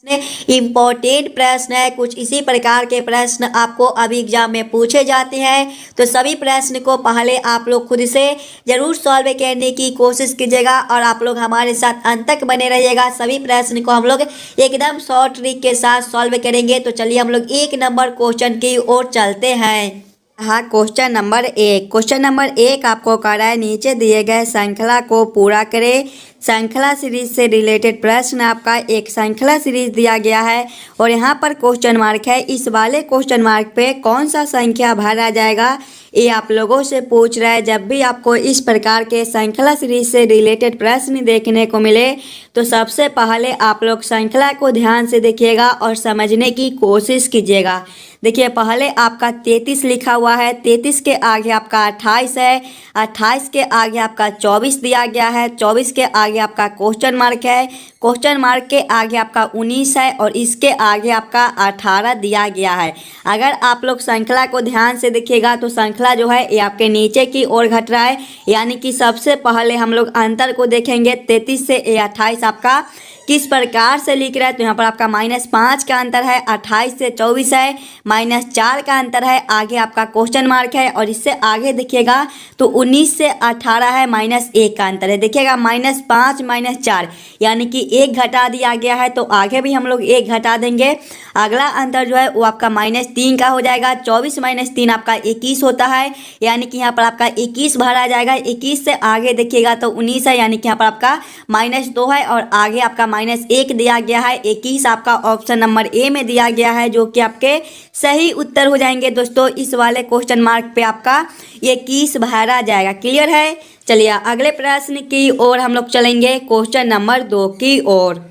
Important प्रश्न है। कुछ इसी प्रकार के प्रश्न आपको अभी एग्जाम में पूछे जाते हैं, तो सभी प्रश्न को पहले आप लोग खुद से जरूर सॉल्व करने की कोशिश कीजिएगा और आप लोग हमारे साथ अंत तक बने रहिएगा। सभी प्रश्न को हम लोग एकदम शॉर्ट ट्रिक के साथ सॉल्व करेंगे। तो चलिए हम लोग 1 नंबर क्वेश्चन की ओर चलते हैं। हाँ, क्वेश्चन नंबर एक आपको कह रहा है नीचे दिए गए श्रृंखला को पूरा करें। श्रृंखला सीरीज से रिलेटेड प्रश्न आपका एक श्रृंखला सीरीज दिया गया है और यहाँ पर क्वेश्चन मार्क है। इस वाले क्वेश्चन मार्क पे कौन सा संख्या भरा जाएगा ये आप लोगों से पूछ रहा है। जब भी आपको इस प्रकार के श्रृंखला सीरीज से रिलेटेड प्रश्न देखने को मिले तो सबसे पहले आप लोग श्रृंखला को ध्यान से देखिएगा और समझने की कोशिश कीजिएगा। देखिए, पहले आपका 33 लिखा हुआ है, 33 के आगे आपका 28 है, 28 के आगे आपका 24 दिया गया है, 24 के आगे आपका क्वेश्चन मार्क है, क्वेश्चन मार्क के आगे आपका 19 है और इसके आगे आपका 18 दिया गया है। अगर आप लोग श्रृंखला को ध्यान से देखिएगा तो श्रृंखला जो है ये आपके नीचे की ओर घट रहा है, यानी कि सबसे पहले हम लोग अंतर को देखेंगे। 33 से 28 आपका किस प्रकार से लिख रहा है, तो यहाँ पर आपका -5 का अंतर है, 28 से 24 है, -4 का अंतर है, आगे आपका क्वेश्चन मार्क है और इससे आगे देखिएगा तो 19 से 18 है, -1 का अंतर है। देखिएगा -5 -4 यानी कि 1 घटा दिया गया है, तो आगे भी हम लोग 1 घटा देंगे। अगला अंतर जो है वो आपका -3 का हो जाएगा। 24 - 3 आपका 21 होता है, यानी कि यहाँ पर आपका 21 भरा जाएगा। 21 से आगे देखिएगा तो 19 है, यानी कि यहाँ पर आपका -2 है और आगे आपका -1 दिया गया है। 21 आपका ऑप्शन नंबर ए में दिया गया है, जो कि आपके सही उत्तर हो जाएंगे। दोस्तों, इस वाले क्वेश्चन मार्क पे आपका 21 भरा जाएगा। क्लियर है? चलिए अगले प्रश्न की ओर हम लोग चलेंगे, क्वेश्चन नंबर 2 की ओर।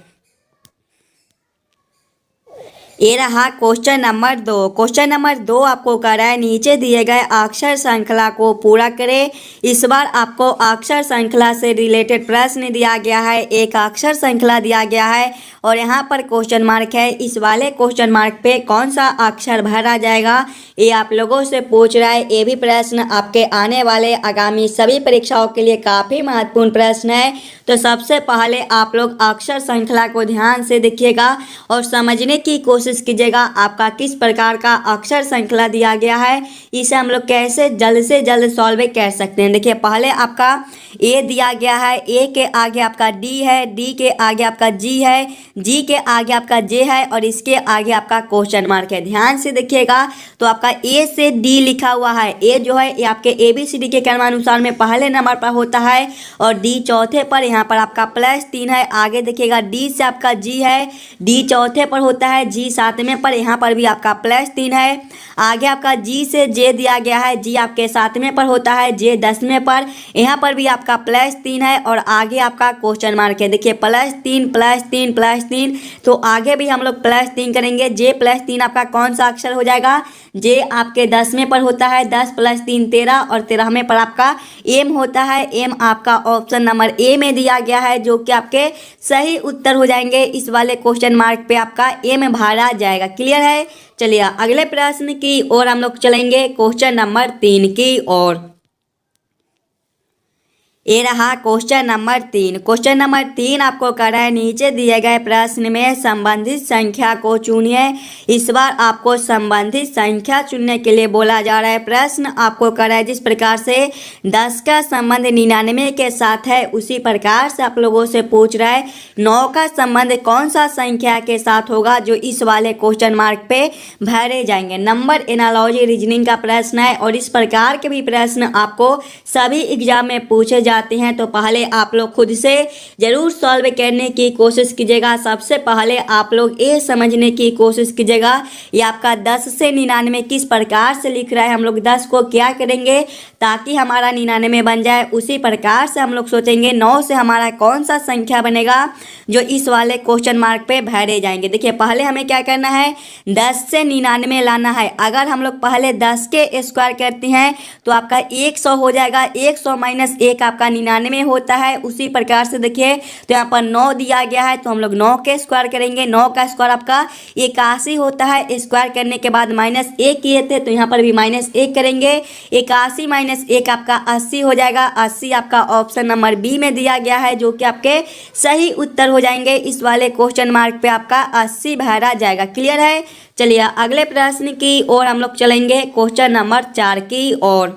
ये रहा क्वेश्चन नंबर 2। क्वेश्चन नंबर 2 आपको कह रहा है नीचे दिए गए अक्षर श्रृंखला को पूरा करें। इस बार आपको अक्षर श्रृंखला से रिलेटेड प्रश्न दिया गया है, एक अक्षर श्रृंखला दिया गया है और यहाँ पर क्वेश्चन मार्क है। इस वाले क्वेश्चन मार्क पे कौन सा अक्षर भरा जाएगा ये आप लोगों से पूछ रहा है। ये भी प्रश्न आपके आने वाले आगामी सभी परीक्षाओं के लिए काफ़ी महत्वपूर्ण प्रश्न है। तो सबसे पहले आप लोग अक्षर श्रृंखला को ध्यान से देखिएगा और समझने की कोशिश कीजिएगा आपका किस प्रकार का अक्षर श्रृंखला दिया गया है, इसे हम लोग कैसे जल्द से जल्द सॉल्व कर सकते हैं। देखिए, पहले आपका ए दिया गया है, ए के आगे आपका डी है, डी के आगे आपका जी है, जी के आगे आपका जे है और इसके आगे आपका क्वेश्चन मार्क है। ध्यान से देखिएगा तो आपका ए से डी लिखा हुआ है। ए जो है ये आपके ABCD के क्रमानुसार में पहले नंबर पर होता है और डी चौथे पर, यहाँ पर आपका +3 है। आगे देखिएगा डी से आपका जी है, डी चौथे पर होता है, जी 7वें पर, यहाँ पर भी आपका +3 है। आगे आपका जी से जे दिया गया है, जी आपके 7वें पर होता है, जे 10वें पर, यहाँ पर भी आपका +3 है और आगे आपका क्वेश्चन मार्क है। देखिए +3 +3 +3, तो आगे भी हम लोग +3 करेंगे। जे +3 आपका कौन सा अक्षर हो जाएगा? जे आपके 10वें पर होता है, 10 + 3 13 और 13वें पर आपका एम होता है। एम आपका ऑप्शन नंबर ए में दिया गया है, जो कि आपके सही उत्तर हो जाएंगे। इस वाले क्वेश्चन मार्क पे आपका एम भरा जाएगा। क्लियर है? चलिए अगले प्रश्न की ओर हम लोग चलेंगे, क्वेश्चन नंबर 3 की ओर। ये रहा क्वेश्चन नंबर 3। क्वेश्चन नंबर 3 आपको कह रहा है नीचे दिए गए प्रश्न में संबंधित संख्या को चुनिए। इस बार आपको संबंधित संख्या चुनने के लिए बोला जा रहा है। प्रश्न आपको कह रहा है जिस प्रकार से 10 का संबंध 99 के साथ है, उसी प्रकार से आप लोगों से पूछ रहा है 9 का संबंध कौन सा संख्या के साथ होगा, जो इस वाले क्वेश्चन मार्क पे भरे जाएंगे। नंबर एनालॉजी रीजनिंग का प्रश्न है और इस प्रकार के भी प्रश्न आपको सभी एग्जाम में पूछे जाते हैं। तो पहले आप लोग खुद से जरूर सॉल्व करने की कोशिश कीजिएगा। सबसे पहले आप लोग ये समझने की कोशिश कीजिएगा ये आपका 10 से 99 किस प्रकार से लिख रहा है। हम लोग 10 को क्या करेंगे ताकि हमारा 99 बन जाए, उसी प्रकार से हम लोग सोचेंगे 9 से हमारा कौन सा संख्या बनेगा जो इस वाले क्वेश्चन मार्क पे भरे जाएंगे। देखिए, पहले हमें क्या करना है, 10 से 99 लाना है। अगर हम लोग पहले 10 के स्क्वायर करते हैं तो आपका 100 हो जाएगा। 100 - 1 आपका 99 होता है। उसी प्रकार से देखिए तो यहाँ पर 9 दिया गया है, तो हम लोग 9 के स्क्वायर करेंगे। 9 का स्क्वायर आपका 81 होता है। स्क्वायर करने के बाद -1 किए थे, तो यहाँ पर भी -1 करेंगे। 81 - माइनस 1 आपका 80 हो जाएगा। 80 आपका ऑप्शन नंबर बी में दिया गया है, जो कि आपके सही उत्तर हो जाएंगे। इस वाले क्वेश्चन मार्क पे आपका 80 भरा जाएगा। क्लियर है। चलिए अगले प्रश्न की ओर हम लोग चलेंगे, क्वेश्चन नंबर 4 की ओर।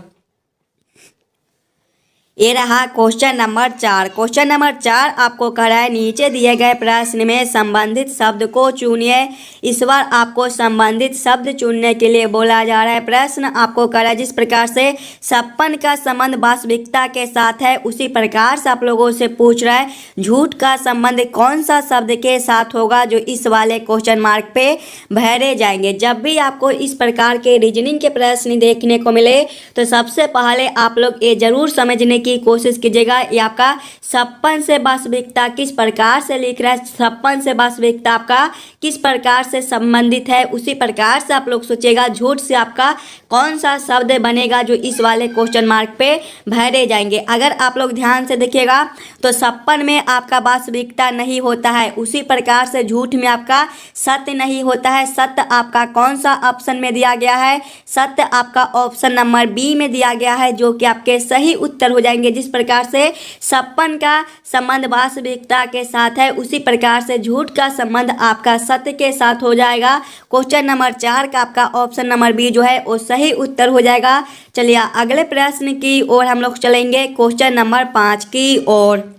ये रहा क्वेश्चन नंबर 4। क्वेश्चन नंबर 4 आपको कह रहा है नीचे दिए गए प्रश्न में संबंधित शब्द को चुनिए। इस बार आपको संबंधित शब्द चुनने के लिए बोला जा रहा है। प्रश्न आपको कह रहा है जिस प्रकार से 56 का संबंध वास्तविकता के साथ है, उसी प्रकार से आप लोगों से पूछ रहा है झूठ का संबंध कौन सा शब्द के साथ होगा, जो इस वाले क्वेश्चन मार्क पे भरे जाएंगे। जब भी आपको इस प्रकार के रीजनिंग के प्रश्न देखने को मिले तो सबसे पहले आप लोग ये जरूर समझने की कोशिश कीजिएगा ये आपका 56 से वास्तविकता किस प्रकार से लिख रहा है, 56 से वास्तविकता आपका किस प्रकार से संबंधित है, उसी प्रकार से आप लोग सोचिएगा झूठ से आपका कौन सा शब्द बनेगा, जो इस वाले क्वेश्चन मार्क पे भरे जाएंगे। अगर आप लोग ध्यान से देखिएगा तो 56 में आपका वास्तविकता नहीं होता है, उसी प्रकार से झूठ में आपका सत्य नहीं होता है। सत्य आपका कौन सा ऑप्शन में दिया गया है, सत्य आपका ऑप्शन नंबर बी में दिया गया है, जो कि आपके सही उत्तर हो जाएंगे। जिस प्रकार से 56 का संबंध वास्तविकता के साथ है, उसी प्रकार से झूठ का संबंध आपका सत्य के साथ हो जाएगा। क्वेश्चन नंबर 4 का आपका ऑप्शन नंबर बी जो है वो सही उत्तर हो जाएगा। चलिए अगले प्रश्न की ओर हम लोग चलेंगे, क्वेश्चन नंबर 5 की ओर।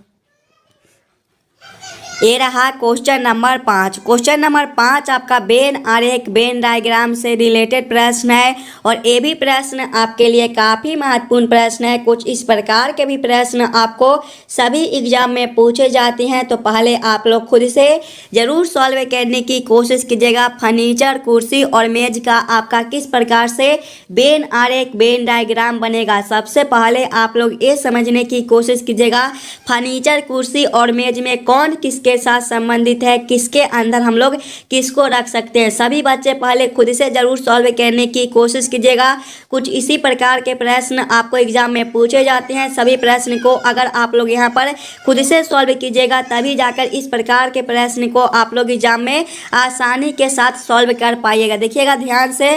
ये रहा क्वेश्चन नंबर 5। क्वेश्चन नंबर 5 आपका वेन आरेख वेन डायग्राम से रिलेटेड प्रश्न है, और ये भी प्रश्न आपके लिए काफ़ी महत्वपूर्ण प्रश्न है। कुछ इस प्रकार के भी प्रश्न आपको सभी एग्जाम में पूछे जाते हैं, तो पहले आप लोग खुद से ज़रूर सॉल्व करने की कोशिश कीजिएगा। फर्नीचर, कुर्सी और मेज का आपका किस प्रकार से वेन आरेख वेन डायग्राम बनेगा। सबसे पहले आप लोग ये समझने की कोशिश कीजिएगा फर्नीचर, कुर्सी और मेज में कौन किसके साथ संबंधित है, किसके अंदर हम लोग किसको रख सकते हैं। सभी बच्चे पहले खुद से जरूर सॉल्व करने की कोशिश कीजिएगा। कुछ इसी प्रकार के प्रश्न आपको एग्जाम में पूछे जाते हैं। सभी प्रश्न को अगर आप लोग यहाँ पर खुद से सॉल्व कीजिएगा तभी जाकर इस प्रकार के प्रश्न को आप लोग एग्जाम में आसानी के साथ सॉल्व कर पाइएगा। देखिएगा ध्यान से,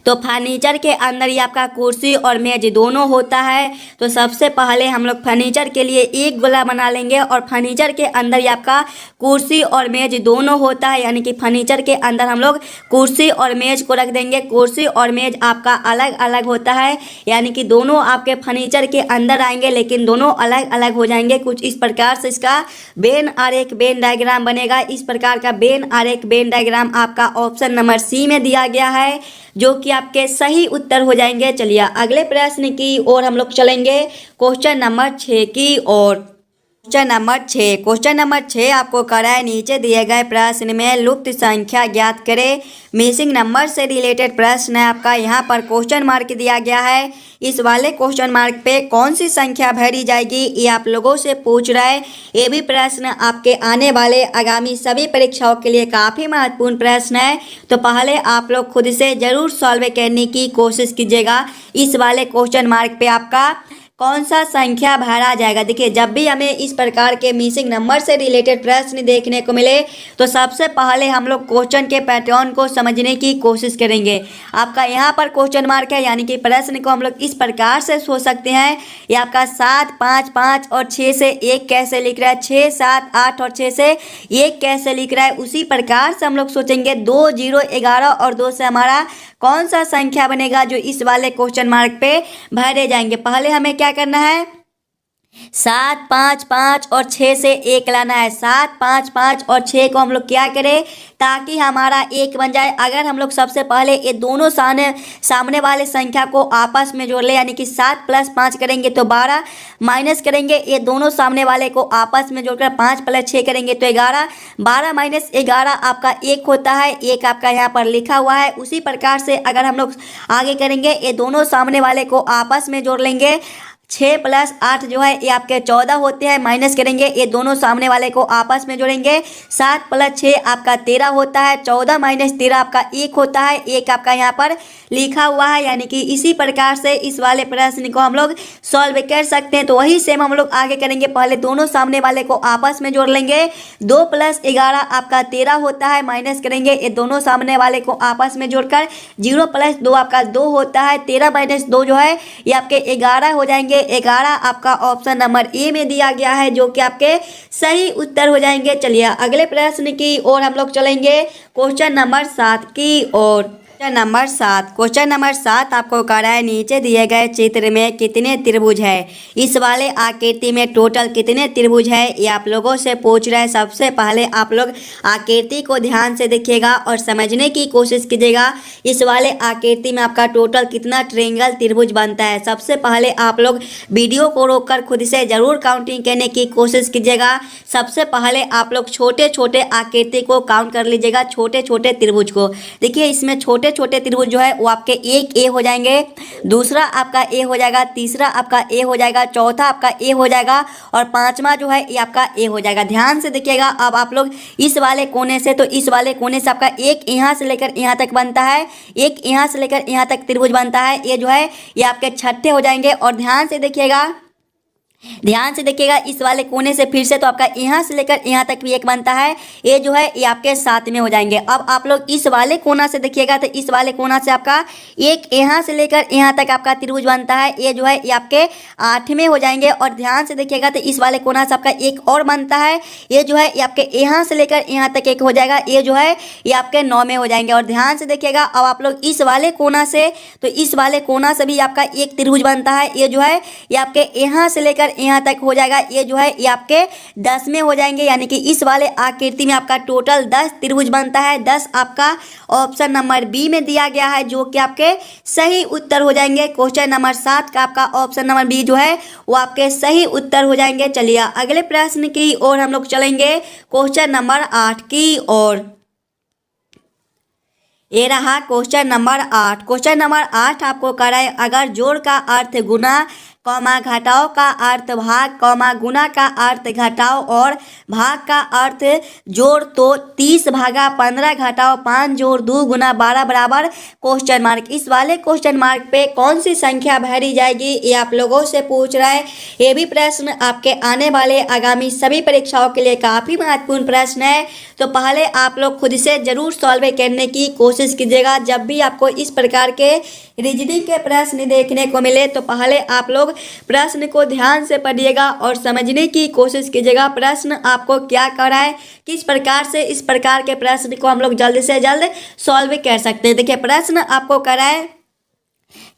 तो फर्नीचर के अंदर ही आपका कुर्सी और मेज दोनों होता है। तो सबसे पहले हम लोग फर्नीचर के लिए एक गोला बना लेंगे, और फर्नीचर के अंदर ही आपका कुर्सी और मेज दोनों होता है, यानी कि फर्नीचर के अंदर हम लोग कुर्सी और मेज को रख देंगे। कुर्सी और मेज आपका अलग अलग होता है, यानी कि दोनों आपके फर्नीचर के अंदर आएंगे लेकिन दोनों अलग अलग हो जाएंगे। कुछ इस प्रकार से इसका वेन आरेख वेन डायग्राम बनेगा। इस प्रकार का वेन आरेख वेन डायग्राम आपका ऑप्शन नंबर सी में दिया गया है, जो कि आपके सही उत्तर हो जाएंगे। चलिए अगले प्रश्न की ओर हम लोग चलेंगे, क्वेश्चन नंबर 6 की ओर। क्वेश्चन नंबर 6 आपको कह रहा है नीचे दिए गए प्रश्न में लुप्त संख्या ज्ञात करें। मिसिंग नंबर से रिलेटेड प्रश्न है आपका। यहाँ पर क्वेश्चन मार्क दिया गया है। इस वाले क्वेश्चन मार्क पे कौन सी संख्या भरी जाएगी ये आप लोगों से पूछ रहा है। ये भी प्रश्न आपके आने वाले आगामी सभी परीक्षाओं के लिए काफ़ी महत्वपूर्ण प्रश्न है, तो पहले आप लोग खुद से ज़रूर सॉल्व करने की कोशिश कीजिएगा। इस वाले क्वेश्चन मार्क पे आपका कौन सा संख्या भरा जाएगा। देखिए जब भी हमें इस प्रकार के मिसिंग नंबर से रिलेटेड प्रश्न देखने को मिले तो सबसे पहले हम लोग क्वेश्चन के पैटर्न को समझने की कोशिश करेंगे। आपका यहाँ पर क्वेश्चन मार्क है, यानी कि प्रश्न को हम लोग इस प्रकार से सोच सकते हैं। ये आपका 7, 5, 5 और 6 से 1 कैसे लिख रहा है, 6, 7, 8 और 6 से 1 कैसे लिख रहा है, उसी प्रकार से हम लोग सोचेंगे 2, 0, 11 और 2 से हमारा कौन सा संख्या बनेगा, जो इस वाले क्वेश्चन मार्क पे भरे जाएंगे। पहले हमें क्या करना है, 7, 5, 5 और 6 से 1 लाना है। 7, 5, 5 और 6 को हम लोग क्या करें ताकि हमारा 1 बन जाए। अगर हम लोग सबसे पहले ये दोनों सामने वाले संख्या को आपस में जोड़ ले, यानी कि 7 + 5 करेंगे तो 12, माइनस करेंगे ये दोनों सामने वाले को आपस में जोड़कर 5 + 6 करेंगे तो 11, 12 - 11 आपका 1 होता है। 1 आपका यहाँ पर लिखा हुआ है। उसी प्रकार से अगर हम लोग आगे करेंगे ये दोनों सामने वाले को आपस में जोड़ लेंगे, 6 प्लस 8 जो है ये आपके 14 होते हैं, माइनस करेंगे, ये दोनों सामने वाले को आपस में जोड़ेंगे। 7 प्लस 6 आपका 13 होता है, 14 माइनस 13 आपका 1 होता है, 1 आपका यहाँ पर लिखा हुआ है। यानी कि इसी प्रकार से इस वाले प्रश्न को हम लोग सॉल्व कर सकते हैं। तो वही सेम हम लोग आगे करेंगे, पहले दोनों सामने वाले को आपस में जोड़ लेंगे। 2 प्लस 11 आपका 13 होता है, माइनस करेंगे, ये दोनों सामने वाले को आपस में जोड़कर 0 प्लस 2 आपका 2 होता है, 13 माइनस 2 जो है ये आपके 11 हो जाएंगे। 11 आपका ऑप्शन नंबर ए में दिया गया है, जो कि आपके सही उत्तर हो जाएंगे। चलिए अगले प्रश्न की ओर हम लोग चलेंगे, क्वेश्चन नंबर 7 की ओर। क्वेश्चन नंबर 7 आपको कह रहा है नीचे दिए गए चित्र में कितने त्रिभुज है। इस वाले आकृति में टोटल कितने त्रिभुज है ये आप लोगों से पूछ रहा है। सबसे पहले आप लोग आकृति को ध्यान से देखिएगा और समझने की कोशिश कीजिएगा, इस वाले आकृति में आपका टोटल कितना ट्रायंगल त्रिभुज बनता है। सबसे पहले आप लोग वीडियो को रोककर खुद से जरूर काउंटिंग करने की कोशिश कीजिएगा। सबसे पहले आप लोग छोटे छोटे आकृति को काउंट कर लीजिएगा, छोटे छोटे त्रिभुज को। देखिए इसमें छोटे छोटे त्रिभुज जो है वो आपके एक ए हो जाएंगे, दूसरा आपका ए हो जाएगा, तीसरा आपका ए हो जाएगा, चौथा आपका ए हो जाएगा और पांचवा जो है ये आपका ए हो जाएगा। ध्यान से देखिएगा। अब आप लोग इस वाले कोने से, तो इस वाले कोने से आपका एक यहाँ से लेकर यहाँ तक बनता है, एक यहाँ से लेकर यहाँ तक त्रिभुज बनता है। ये जो है ये आपके छठे हो जाएंगे। और ध्यान से देखिएगा, इस वाले कोने से फिर से तो आपका यहाँ से लेकर यहाँ तक भी एक बनता है, ये जो है ये आपके 7 में हो जाएंगे। अब आप लोग इस वाले कोना से देखिएगा, तो इस वाले कोना से आपका एक यहाँ से लेकर यहाँ तक आपका त्रिभुज बनता है, ये जो है ये आपके 8 में हो जाएंगे। और ध्यान से देखिएगा, तो इस वाले कोना से आपका एक और बनता है, ये जो है ये आपके यहाँ से लेकर यहाँ तक एक हो जाएगा, ये जो है ये आपके 9 में हो जाएंगे। और ध्यान से देखिएगा, अब आप लोग इस वाले कोना से, तो इस वाले कोना से भी आपका एक त्रिभुज बनता है, ये जो है ये आपके यहाँ से लेकर यहाँ तक हो जाएगा, ये जो है ये आपके 10 में हो जाएंगे। यानी कि इस वाले आकृति में आपका टोटल 10 त्रिभुज बनता है। 10 आपका ऑप्शन नंबर बी में दिया गया है, जो कि आपके सही उत्तर हो जाएंगे। क्वेश्चन नंबर 7 का आपका ऑप्शन नंबर बी जो है वो आपके सही उत्तर हो जाएंगे। चलिए अगले प्रश्न की ओर हम लोग चलेंगे, क्वेश्चन नंबर 8 की ओर। ये रहा क्वेश्चन नंबर 8। क्वेश्चन नंबर 8 आपको कह रहा है, अगर जोड़ का अर्थ गुना, घटाओ का अर्थ भाग, गुना का अर्थ घटाओ और भाग का अर्थ जोड़, तो 30 भागा 15 घटाओ 5 जोड़ 2 गुना 12 बराबर क्वेश्चन मार्क। इस वाले क्वेश्चन मार्क पे कौन सी संख्या भरी जाएगी ये आप लोगों से पूछ रहा है। ये भी प्रश्न आपके आने वाले आगामी सभी परीक्षाओं के लिए काफ़ी महत्वपूर्ण प्रश्न है। तो पहले आप लोग खुद से जरूर सॉल्व करने की कोशिश कीजिएगा। जब भी आपको इस प्रकार के रीजनिंग के प्रश्न देखने को मिले, तो पहले आप लोग प्रश्न को ध्यान से पढ़िएगा और समझने की कोशिश कीजिएगा प्रश्न आपको क्या कर रहा है, किस प्रकार से इस प्रकार के प्रश्न को हम लोग जल्द से जल्द सॉल्व कर सकते हैं। देखिए प्रश्न आपको कर रहा है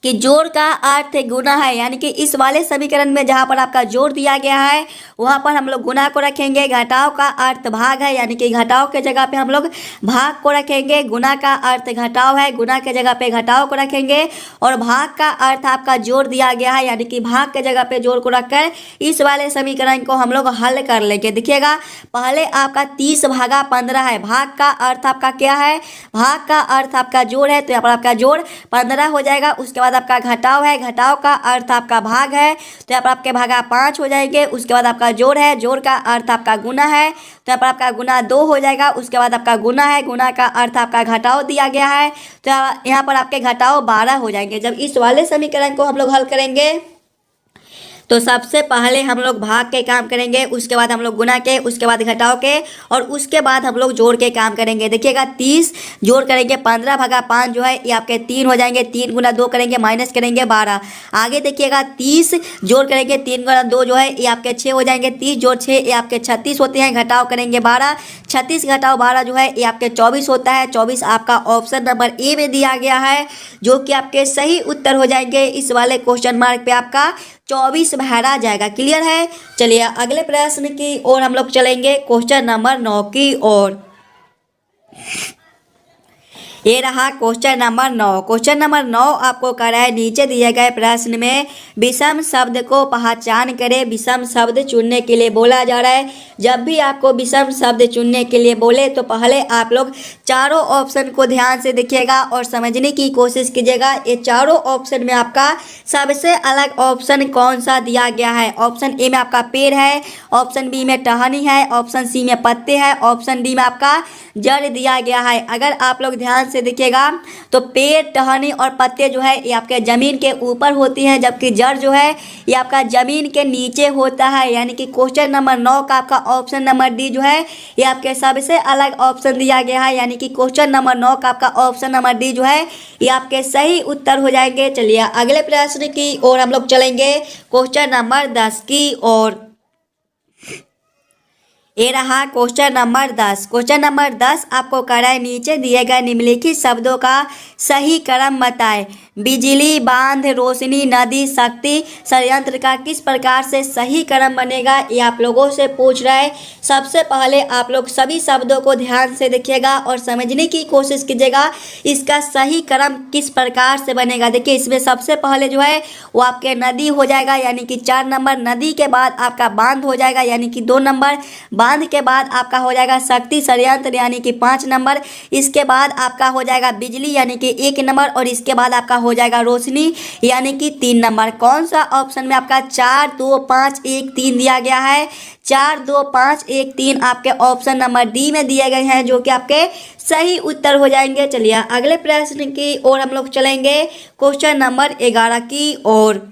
कि जोड़ का अर्थ गुना है, यानी कि इस वाले समीकरण में जहाँ पर आपका जोड़ दिया गया है वहाँ पर हम लोग गुना को रखेंगे। घटाव का अर्थ भाग है, यानी कि घटाव के जगह पे हम लोग भाग को रखेंगे। गुना का अर्थ घटाव है, गुना के जगह पे घटाव को रखेंगे। और भाग का अर्थ आपका जोड़ दिया गया है, यानी कि भाग के जगह पे जोड़ को रखकर इस वाले समीकरण को हम लोग हल कर लेंगे। देखिएगा पहले आपका 30 भागा 15 है, भाग का अर्थ आपका क्या है, भाग का अर्थ आपका जोड़ है, तो यहाँ पर आपका जोड़ 15 हो जाएगा। उसके बाद आपका घटाव है, घटाव का अर्थ आपका भाग है, तो यहाँ पर आपके भागा 5 हो जाएंगे। उसके बाद आपका जोड़ है, जोड़ का अर्थ आपका गुना है, तो यहाँ पर आपका गुना 2 हो जाएगा। उसके बाद आपका गुना है, गुना का अर्थ आपका घटाव दिया गया है, तो यहाँ पर आपके घटाव 12 हो जाएंगे। जब इस वाले समीकरण को हम लोग हल करेंगे तो सबसे पहले हम लोग भाग के काम करेंगे, उसके बाद हम लोग गुना के, उसके बाद घटाव के और उसके बाद हम लोग जोड़ के काम करेंगे। देखिएगा 30 जोड़ करेंगे 15 भागा 5 जो है ये आपके 3 हो जाएंगे। 3 गुना 2 करेंगे, माइनस करेंगे 12। आगे देखिएगा 30 जोड़ करेंगे 3 गुना 2 जो है ये आपके 6 हो जाएंगे। 30 जोड़ 6 ये आपके 36 होते हैं। घटाव करेंगे 12, 36 घटाव 12 जो है ये आपके 24 होता है। 24 आपका ऑप्शन नंबर ए में दिया गया है, जो कि आपके सही उत्तर हो जाएंगे। इस वाले क्वेश्चन मार्क पे आपका 24 भरा जाएगा। क्लियर है। चलिए अगले प्रश्न की ओर हम लोग चलेंगे, क्वेश्चन नंबर 9 की ओर। ये रहा क्वेश्चन नंबर 9। क्वेश्चन नंबर 9 आपको कह रहा है नीचे दिए गए प्रश्न में विषम शब्द को पहचान करें। विषम शब्द चुनने के लिए बोला जा रहा है। जब भी आपको विषम शब्द चुनने के लिए बोले तो पहले आप लोग चारों ऑप्शन को ध्यान से देखिएगा और समझने की कोशिश कीजिएगा। ये चारों ऑप्शन में आपका सबसे अलग ऑप्शन कौन सा दिया गया है। ऑप्शन ए में आपका पेड़ है, ऑप्शन बी में टहनी है, ऑप्शन सी में पत्ते हैं, ऑप्शन डी में आपका जड़ दिया गया है। अगर आप लोग ध्यान से देखिएगा तो पेड़, टहनी और पत्ते जो है ये आपके ज़मीन के ऊपर होती हैं, जबकि जड़ जो है ये आपका ज़मीन के नीचे होता है। यानी कि क्वेश्चन नंबर 9 का आपका ऑप्शन नंबर डी जो है ये आपके सबसे अलग ऑप्शन दिया गया है। यानी कि क्वेश्चन नंबर 9 का आपका ऑप्शन नंबर डी जो है ये आपके सही उत्तर हो जाएंगे। चलिए अगले प्रश्न की ओर हम लोग चलेंगे, क्वेश्चन नंबर 10 की ओर। ये रहा क्वेश्चन नंबर 10। क्वेश्चन नंबर 10 आपको कराए नीचे दिए गए निम्नलिखित शब्दों का सही क्रम बताएं। बिजली, बांध, रोशनी, नदी, शक्ति, षड्यंत्र का किस प्रकार से सही क्रम बनेगा, ये आप लोगों से पूछ रहा है। सबसे पहले आप लोग सभी शब्दों को ध्यान से देखिएगा और समझने की कोशिश कीजिएगा इसका सही क्रम किस प्रकार से बनेगा। देखिए इसमें सबसे पहले जो है वो आपके नदी हो जाएगा, यानी कि 4 नंबर। नदी के बाद आपका बांध हो जाएगा, यानी कि 2 नंबर। बांध के बाद आपका हो जाएगा शक्ति, षड्यंत्र, यानी कि 5 नंबर। इसके बाद आपका हो जाएगा बिजली, यानी कि 1 नंबर। और इसके बाद आपका हो जाएगा रोशनी, यानी कि 3 नंबर। कौन सा ऑप्शन में आपका 4, 2, 5, 1, 3 दिया गया है। 4, 2, 5, 1, 3 आपके ऑप्शन नंबर डी में दिए गए हैं, जो कि आपके सही उत्तर हो जाएंगे। चलिए अगले प्रश्न की ओर हम लोग चलेंगे, क्वेश्चन नंबर 11 की ओर।